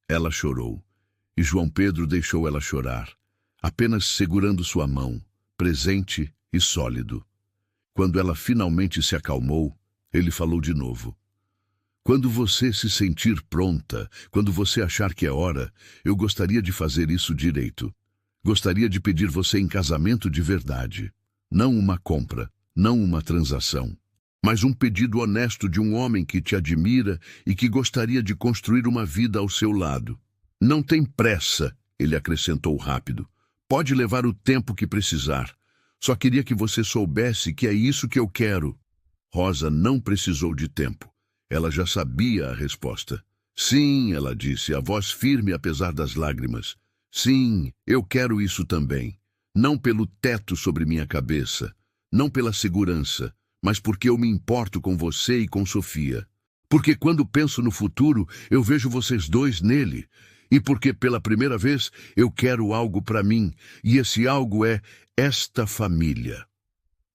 Ela chorou, e João Pedro deixou ela chorar, apenas segurando sua mão, presente e sólido. Quando ela finalmente se acalmou, ele falou de novo. Quando você se sentir pronta, quando você achar que é hora, eu gostaria de fazer isso direito. Gostaria de pedir você em casamento de verdade. Não uma compra, não uma transação, mas um pedido honesto de um homem que te admira e que gostaria de construir uma vida ao seu lado. Não tem pressa, ele acrescentou rápido. Pode levar o tempo que precisar. Só queria que você soubesse que é isso que eu quero. Rosa não precisou de tempo. Ela já sabia a resposta. Sim, ela disse, a voz firme apesar das lágrimas. Sim, eu quero isso também. Não pelo teto sobre minha cabeça, não pela segurança, mas porque eu me importo com você e com Sofia. Porque quando penso no futuro, eu vejo vocês dois nele. E porque pela primeira vez eu quero algo para mim, e esse algo é esta família.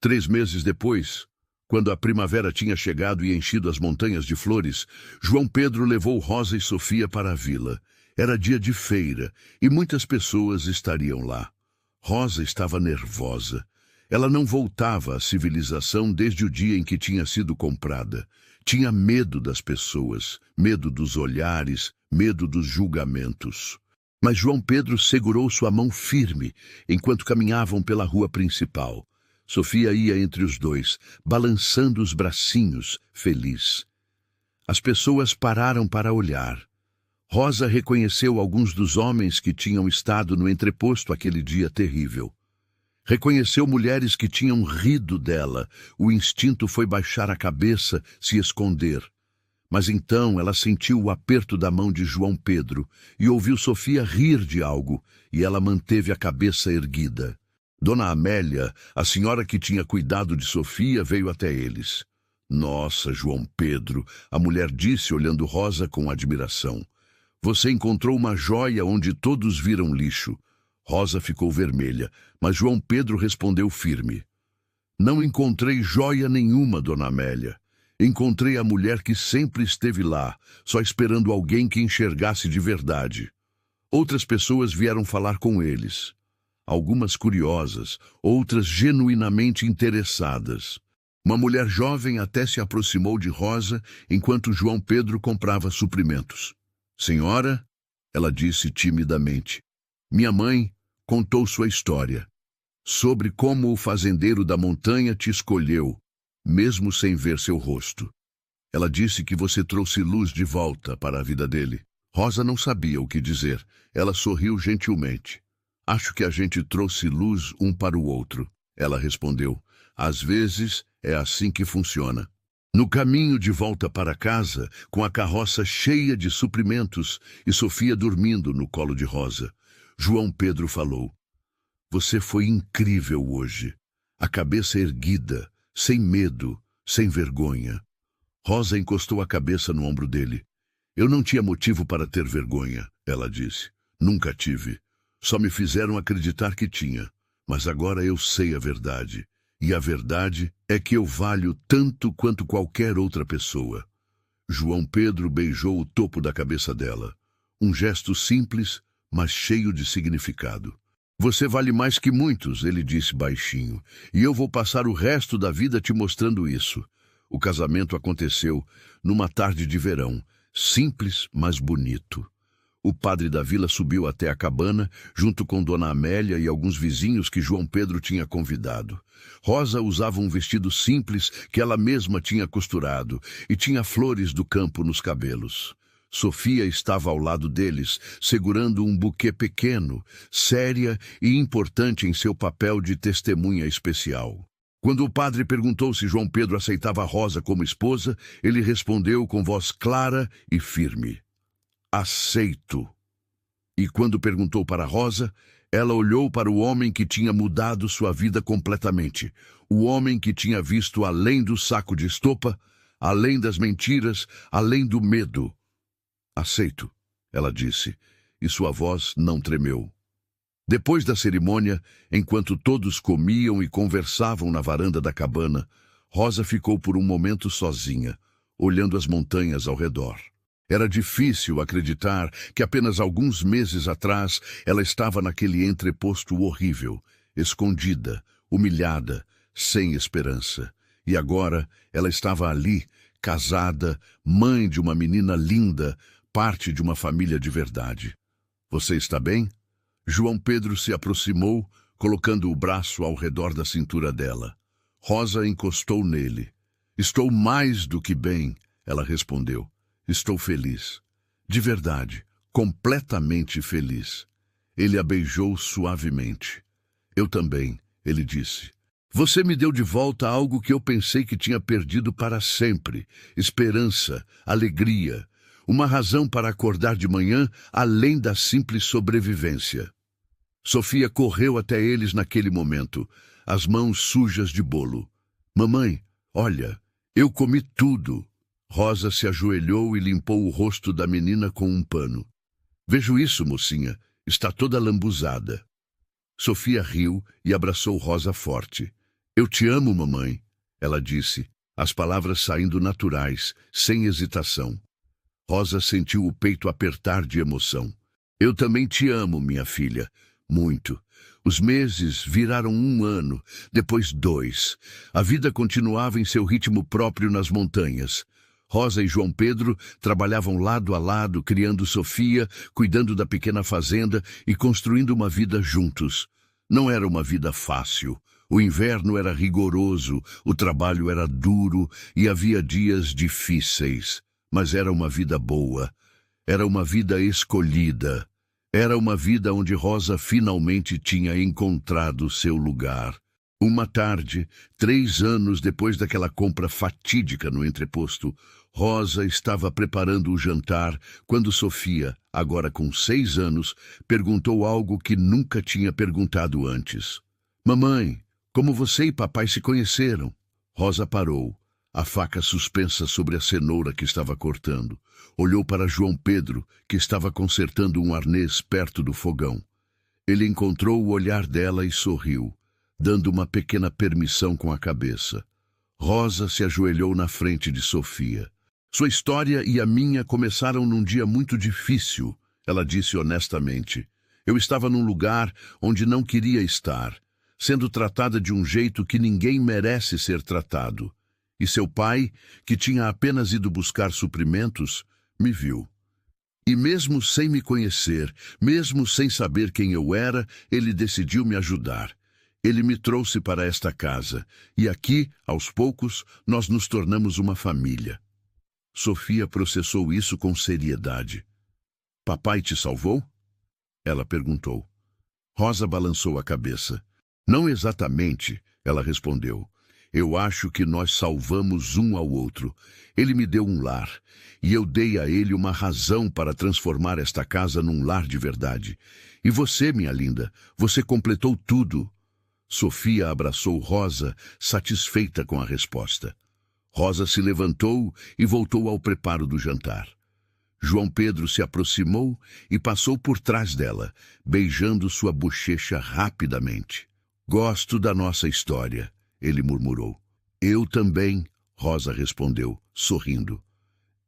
3 meses depois, quando a primavera tinha chegado e enchido as montanhas de flores, João Pedro levou Rosa e Sofia para a vila. Era dia de feira, e muitas pessoas estariam lá. Rosa estava nervosa. Ela não voltava à civilização desde o dia em que tinha sido comprada. Tinha medo das pessoas, medo dos olhares, medo dos julgamentos. Mas João Pedro segurou sua mão firme enquanto caminhavam pela rua principal. Sofia ia entre os dois, balançando os bracinhos, feliz. As pessoas pararam para olhar. Rosa reconheceu alguns dos homens que tinham estado no entreposto aquele dia terrível. Reconheceu mulheres que tinham rido dela. O instinto foi baixar a cabeça, se esconder. Mas então ela sentiu o aperto da mão de João Pedro e ouviu Sofia rir de algo, e ela manteve a cabeça erguida. Dona Amélia, a senhora que tinha cuidado de Sofia, veio até eles. Nossa, João Pedro, a mulher disse olhando Rosa com admiração. Você encontrou uma joia onde todos viram lixo. Rosa ficou vermelha, mas João Pedro respondeu firme. Não encontrei joia nenhuma, Dona Amélia. Encontrei a mulher que sempre esteve lá, só esperando alguém que enxergasse de verdade. Outras pessoas vieram falar com eles. Algumas curiosas, outras genuinamente interessadas. Uma mulher jovem até se aproximou de Rosa enquanto João Pedro comprava suprimentos. Senhora, ela disse timidamente, minha mãe contou sua história, sobre como o fazendeiro da montanha te escolheu, mesmo sem ver seu rosto. Ela disse que você trouxe luz de volta para a vida dele. Rosa não sabia o que dizer. Ela sorriu gentilmente. Acho que a gente trouxe luz um para o outro, ela respondeu. Às vezes é assim que funciona. No caminho de volta para casa, com a carroça cheia de suprimentos e Sofia dormindo no colo de Rosa, João Pedro falou, você foi incrível hoje. A cabeça erguida, sem medo, sem vergonha. Rosa encostou a cabeça no ombro dele. Eu não tinha motivo para ter vergonha, ela disse. Nunca tive. Só me fizeram acreditar que tinha. Mas agora eu sei a verdade. E a verdade é que eu valho tanto quanto qualquer outra pessoa. João Pedro beijou o topo da cabeça dela. Um gesto simples, mas cheio de significado. Você vale mais que muitos, ele disse baixinho, e eu vou passar o resto da vida te mostrando isso. O casamento aconteceu numa tarde de verão, simples, mas bonito. O padre da vila subiu até a cabana, junto com Dona Amélia e alguns vizinhos que João Pedro tinha convidado. Rosa usava um vestido simples que ela mesma tinha costurado e tinha flores do campo nos cabelos. Sofia estava ao lado deles, segurando um buquê pequeno, séria e importante em seu papel de testemunha especial. Quando o padre perguntou se João Pedro aceitava Rosa como esposa, ele respondeu com voz clara e firme: aceito. E quando perguntou para Rosa, ela olhou para o homem que tinha mudado sua vida completamente, o homem que tinha visto além do saco de estopa, além das mentiras, além do medo. Aceito, ela disse, e sua voz não tremeu. Depois da cerimônia, enquanto todos comiam e conversavam na varanda da cabana, Rosa ficou por um momento sozinha, olhando as montanhas ao redor. Era difícil acreditar que apenas alguns meses atrás ela estava naquele entreposto horrível, escondida, humilhada, sem esperança. E agora ela estava ali, casada, mãe de uma menina linda, parte de uma família de verdade. Você está bem? João Pedro se aproximou, colocando o braço ao redor da cintura dela. Rosa encostou nele. Estou mais do que bem, ela respondeu. Estou feliz. De verdade, completamente feliz. Ele a beijou suavemente. Eu também, ele disse. Você me deu de volta algo que eu pensei que tinha perdido para sempre. Esperança, alegria. Uma razão para acordar de manhã além da simples sobrevivência. Sofia correu até eles naquele momento, as mãos sujas de bolo. Mamãe, olha, eu comi tudo. Rosa se ajoelhou e limpou o rosto da menina com um pano. Vejo isso, mocinha, está toda lambuzada. Sofia riu e abraçou Rosa forte. Eu te amo, mamãe, ela disse, as palavras saindo naturais, sem hesitação. Rosa sentiu o peito apertar de emoção. Eu também te amo, minha filha, muito. Os meses viraram 1 ano, depois 2. A vida continuava em seu ritmo próprio nas montanhas. Rosa e João Pedro trabalhavam lado a lado, criando Sofia, cuidando da pequena fazenda e construindo uma vida juntos. Não era uma vida fácil. O inverno era rigoroso, o trabalho era duro e havia dias difíceis. Mas era uma vida boa. Era uma vida escolhida. Era uma vida onde Rosa finalmente tinha encontrado seu lugar. Uma tarde, 3 anos depois daquela compra fatídica no entreposto, Rosa estava preparando o jantar quando Sofia, agora com 6 anos, perguntou algo que nunca tinha perguntado antes. Mamãe, como você e papai se conheceram? Rosa parou, a faca suspensa sobre a cenoura que estava cortando. Olhou para João Pedro, que estava consertando um arnês perto do fogão. Ele encontrou o olhar dela e sorriu, dando uma pequena permissão com a cabeça. Rosa se ajoelhou na frente de Sofia. Sua história e a minha começaram num dia muito difícil, ela disse honestamente. Eu estava num lugar onde não queria estar, sendo tratada de um jeito que ninguém merece ser tratado. E seu pai, que tinha apenas ido buscar suprimentos, me viu. E mesmo sem me conhecer, mesmo sem saber quem eu era, ele decidiu me ajudar. Ele me trouxe para esta casa, e aqui, aos poucos, nós nos tornamos uma família. Sofia processou isso com seriedade. Papai te salvou? Ela perguntou. Rosa balançou a cabeça. Não exatamente, ela respondeu. Eu acho que nós salvamos um ao outro. Ele me deu um lar, e eu dei a ele uma razão para transformar esta casa num lar de verdade. E você, minha linda, você completou tudo. Sofia abraçou Rosa, satisfeita com a resposta. Rosa se levantou e voltou ao preparo do jantar. João Pedro se aproximou e passou por trás dela, beijando sua bochecha rapidamente. Gosto da nossa história, ele murmurou. Eu também, Rosa respondeu, sorrindo.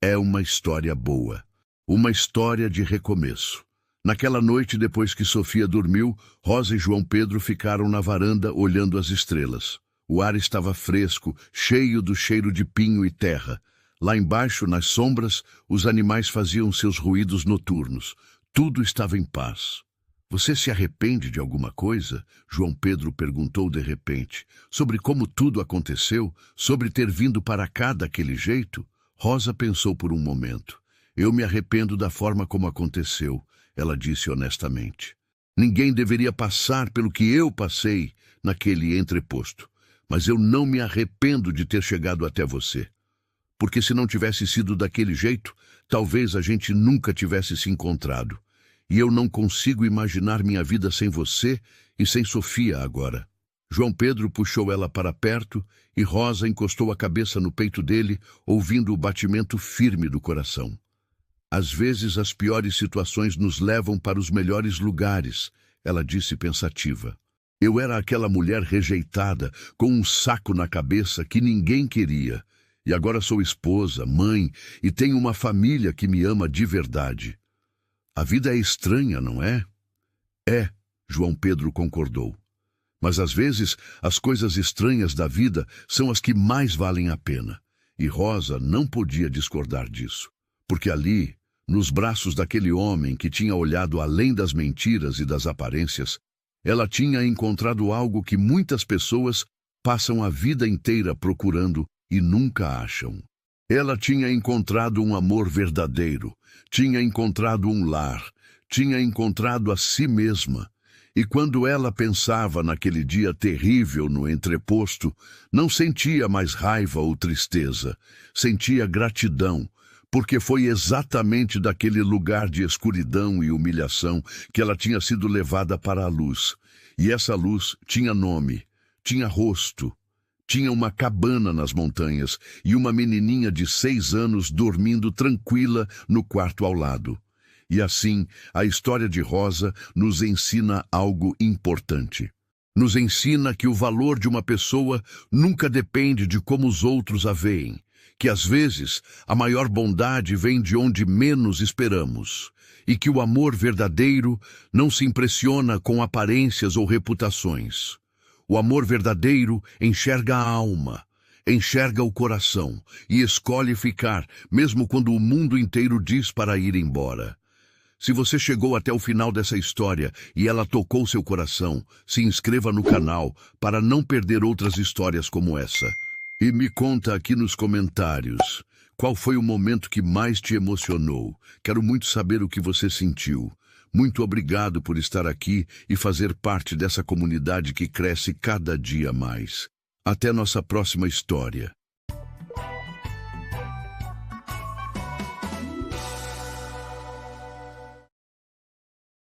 É uma história boa, uma história de recomeço. Naquela noite, depois que Sofia dormiu, Rosa e João Pedro ficaram na varanda olhando as estrelas. O ar estava fresco, cheio do cheiro de pinho e terra. Lá embaixo, nas sombras, os animais faziam seus ruídos noturnos. Tudo estava em paz. Você se arrepende de alguma coisa? João Pedro perguntou de repente. Sobre como tudo aconteceu? Sobre ter vindo para cá daquele jeito? Rosa pensou por um momento. Eu me arrependo da forma como aconteceu, ela disse honestamente. Ninguém deveria passar pelo que eu passei naquele entreposto. Mas eu não me arrependo de ter chegado até você. Porque se não tivesse sido daquele jeito, talvez a gente nunca tivesse se encontrado. E eu não consigo imaginar minha vida sem você e sem Sofia agora. João Pedro puxou ela para perto e Rosa encostou a cabeça no peito dele, ouvindo o batimento firme do coração. Às vezes as piores situações nos levam para os melhores lugares, ela disse pensativa. Eu era aquela mulher rejeitada, com um saco na cabeça que ninguém queria. E agora sou esposa, mãe e tenho uma família que me ama de verdade. A vida é estranha, não é? É, João Pedro concordou. Mas às vezes as coisas estranhas da vida são as que mais valem a pena. E Rosa não podia discordar disso. Porque ali, nos braços daquele homem que tinha olhado além das mentiras e das aparências, ela tinha encontrado algo que muitas pessoas passam a vida inteira procurando e nunca acham. Ela tinha encontrado um amor verdadeiro, tinha encontrado um lar, tinha encontrado a si mesma. E quando ela pensava naquele dia terrível no entreposto, não sentia mais raiva ou tristeza, sentia gratidão, porque foi exatamente daquele lugar de escuridão e humilhação que ela tinha sido levada para a luz. E essa luz tinha nome, tinha rosto, tinha uma cabana nas montanhas e uma menininha de 6 anos dormindo tranquila no quarto ao lado. E assim, a história de Rosa nos ensina algo importante. Nos ensina que o valor de uma pessoa nunca depende de como os outros a veem, que às vezes a maior bondade vem de onde menos esperamos, e que o amor verdadeiro não se impressiona com aparências ou reputações. O amor verdadeiro enxerga a alma, enxerga o coração e escolhe ficar, mesmo quando o mundo inteiro diz para ir embora. Se você chegou até o final dessa história e ela tocou seu coração, se inscreva no canal para não perder outras histórias como essa. E me conta aqui nos comentários, qual foi o momento que mais te emocionou? Quero muito saber o que você sentiu. Muito obrigado por estar aqui e fazer parte dessa comunidade que cresce cada dia mais. Até nossa próxima história.